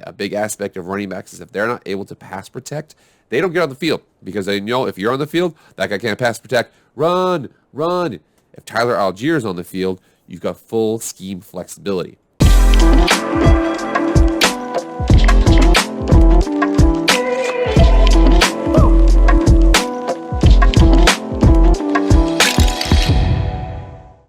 A big aspect of running backs is if they're not able to pass protect, they don't get on the field because they know if you're on the field, that guy can't pass protect. Run, run. If Tyler Allgeier is on the field, you've got full scheme flexibility.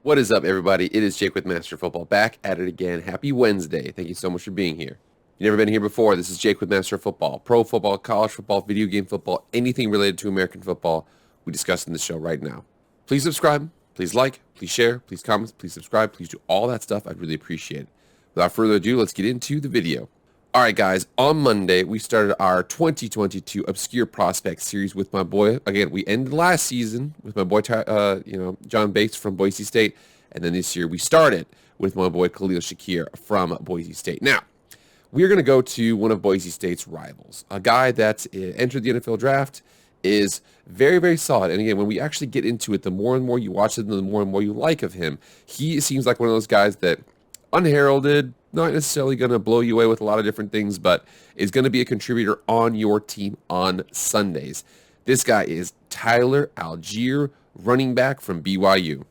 What is up, everybody? It is Jake with Master Football, back at it again. Happy Wednesday. Thank you so much for being here. If you've never been here before, this is Jake with Master Football. Pro football, college football, video game football, anything related to American football, we discuss in this show right now. Please subscribe, please like, please share, please comment, please subscribe, please do all that stuff. I'd really appreciate it. Without further ado, let's get into the video. All right, guys, on Monday, we started our 2022 Obscure Prospect series with my boy. Again, we ended last season with my boy, John Bates from Boise State. And then this year, we started with my boy, Khalil Shakir from Boise State. Now, we're going to go to one of Boise State's rivals, a guy that entered the NFL draft, is very, very solid. And again, when we actually get into it, the more and more you watch him, the more and more you like of him. He seems like one of those guys that, unheralded, not necessarily going to blow you away with a lot of different things, but is going to be a contributor on your team on Sundays. This guy is Tyler Allgeier, running back from BYU.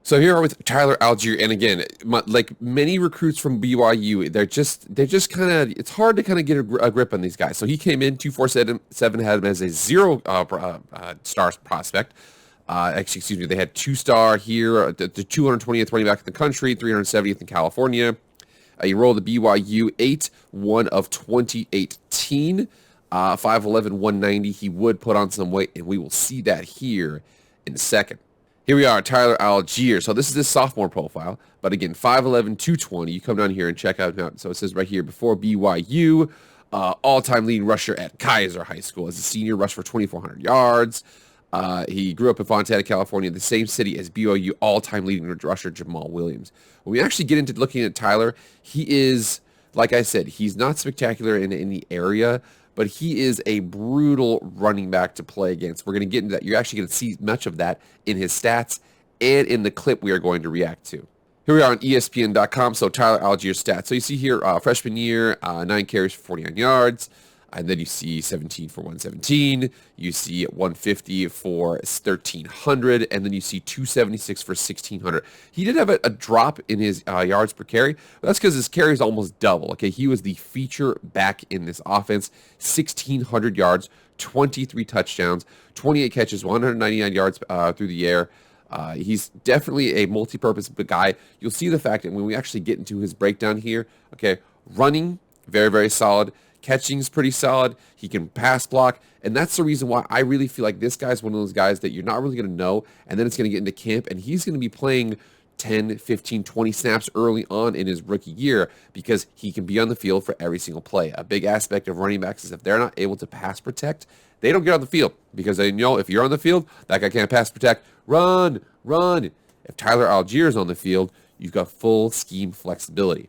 So here we are with Tyler Allgeier, and again, like many recruits from BYU, they're just kind of, it's hard to kind of get a grip on these guys. So he came in, 247 had him as a zero-star prospect. Excuse me, they had 2-star here, the 220th running back in the country, 370th in California. He rolled the BYU 8, 1 of 2018, 5'11", 190. He would put on some weight, and we will see that here in a second. Here we are, Tyler Allgeier. So this is his sophomore profile, but again, 5'11", 220. You come down here and check out now. So it says right here, before BYU, all-time leading rusher at Kaiser High School. As a senior, rushed for 2,400 yards. He grew up in Fontana, California, the same city as BYU all-time leading rusher Jamal Williams. When we actually get into looking at Tyler, he is, like I said, he's not spectacular in the area, but he is a brutal running back to play against. We're going to get into that. You're actually going to see much of that in his stats and in the clip we are going to react to. Here we are on ESPN.com. So Tyler Allgeier's stats. So you see here, freshman year, 9 carries for 49 yards. And then you see 17 for 117. You see 150 for 1,300. And then you see 276 for 1,600. He did have a drop in his yards per carry. But that's because his carry is almost double. Okay, he was the feature back in this offense. 1,600 yards, 23 touchdowns, 28 catches, 199 yards through the air. He's definitely a multi-purpose guy. You'll see the fact that when we actually get into his breakdown here, okay, running, very, very solid. Catching's pretty solid. He can pass block. And that's the reason why I really feel like this guy's one of those guys that you're not really going to know. And then it's going to get into camp. And he's going to be playing 10, 15, 20 snaps early on in his rookie year because he can be on the field for every single play. A big aspect of running backs is if they're not able to pass protect, they don't get on the field because they know if you're on the field, that guy can't pass protect. Run, run. If Tyler Allgeier is on the field, you've got full scheme flexibility.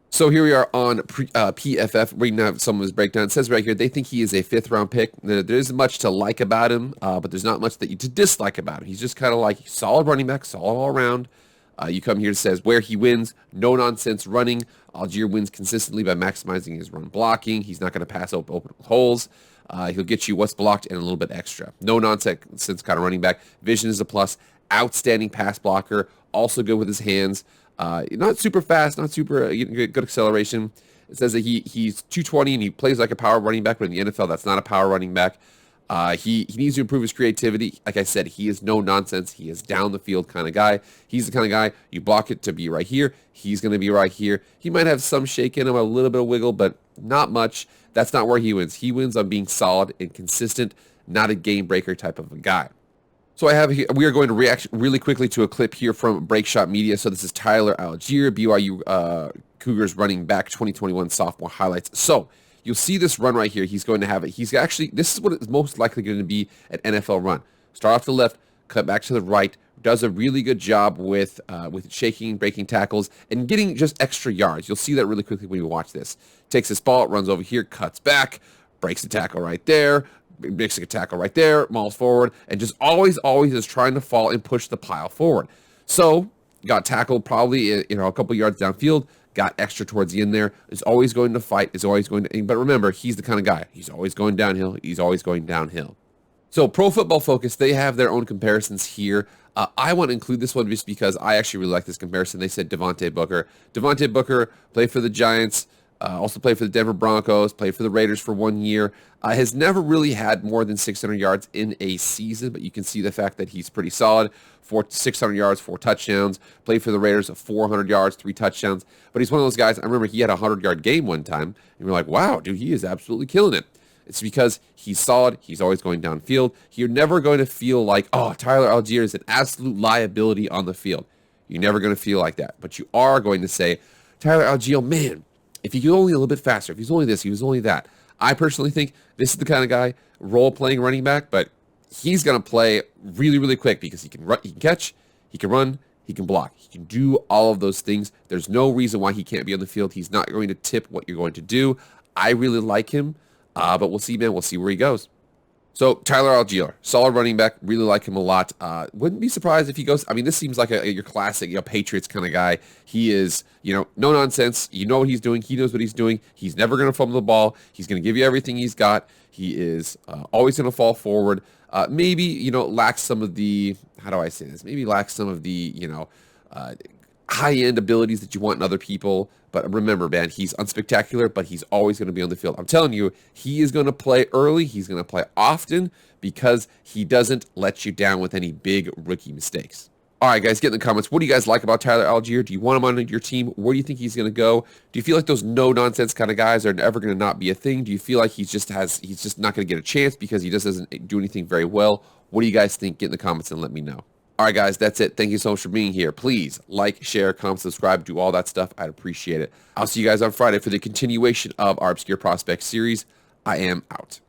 So here we are on PFF, reading out some of his breakdown. It says right here, they think he is a 5th-round pick. There isn't much to like about him, but there's not much to dislike about him. He's just kind of like solid running back, solid all around. You come here, it says where he wins, no-nonsense running. Allgeier wins consistently by maximizing his run blocking. He's not going to pass open holes. He'll get you what's blocked and a little bit extra. No-nonsense kind of running back. Vision is a plus. Outstanding pass blocker. Also good with his hands. Not super fast, not super good acceleration. It says that he's 220 and he plays like a power running back, but in the NFL, that's not a power running back. He needs to improve his creativity. Like I said, he is no nonsense. He is down the field kind of guy. He's the kind of guy you block it to be right here. He's going to be right here. He might have some shake in him, a little bit of wiggle, but not much. That's not where he wins. He wins on being solid and consistent, not a game breaker type of a guy. So we are going to react really quickly to a clip here from Breakshot Media. So this is Tyler Allgeier, BYU Cougars running back 2021 sophomore highlights. So you'll see this run right here. He's going to have it. This is what is most likely going to be an NFL run. Start off to the left, cut back to the right, does a really good job with shaking, breaking tackles, and getting just extra yards. You'll see that really quickly when you watch this. Takes his ball, runs over here, cuts back, breaks the tackle right there, makes a tackle right there, mauls forward, and just always is trying to fall and push the pile forward. So got tackled probably a couple yards downfield, got extra towards the end there, is always going to fight, is always going to, but remember, he's the kind of guy. He's always going downhill. He's always going downhill. So Pro Football Focus, they have their own comparisons here. I want to include this one just because I actually really like this comparison. They said Devontae Booker. Devontae Booker played for the Giants, also played for the Denver Broncos, played for the Raiders for 1 year. Has never really had more than 600 yards in a season, but you can see the fact that he's pretty solid. 600 yards, 4 touchdowns. Played for the Raiders, 400 yards, 3 touchdowns. But he's one of those guys, I remember he had a 100-yard game one time, and we're like, wow, dude, he is absolutely killing it. It's because he's solid. He's always going downfield. You're never going to feel like, oh, Tyler Allgeier is an absolute liability on the field. You're never going to feel like that. But you are going to say, Tyler Allgeier, man, if he could only a little bit faster, if he's only this, he was only that. I personally think this is the kind of guy, role-playing running back, but he's going to play really, really quick because he can run, he can catch, he can run, he can block. He can do all of those things. There's no reason why he can't be on the field. He's not going to tip what you're going to do. I really like him. But we'll see, man. We'll see where he goes. So Tyler Allgeier, solid running back. Really like him a lot. Wouldn't be surprised if he goes. I mean, this seems like your classic, Patriots kind of guy. He is, no nonsense. You know what he's doing. He knows what he's doing. He's never going to fumble the ball. He's going to give you everything he's got. He is always going to fall forward. Maybe lacks some of the. How do I say this? Maybe lacks some of the high-end abilities that you want in other people. But remember, man, he's unspectacular, but he's always going to be on the field. I'm telling you, he is going to play early. He's going to play often because he doesn't let you down with any big rookie mistakes. All right, guys, get in the comments. What do you guys like about Tyler Allgeier? Do you want him on your team? Where do you think he's going to go? Do you feel like those no-nonsense kind of guys are never going to not be a thing? Do you feel like he's just not going to get a chance because he just doesn't do anything very well? What do you guys think? Get in the comments and let me know. All right, guys, that's it. Thank you so much for being here. Please like, share, comment, subscribe, do all that stuff. I'd appreciate it. I'll see you guys on Friday for the continuation of our Obscure Prospects series. I am out.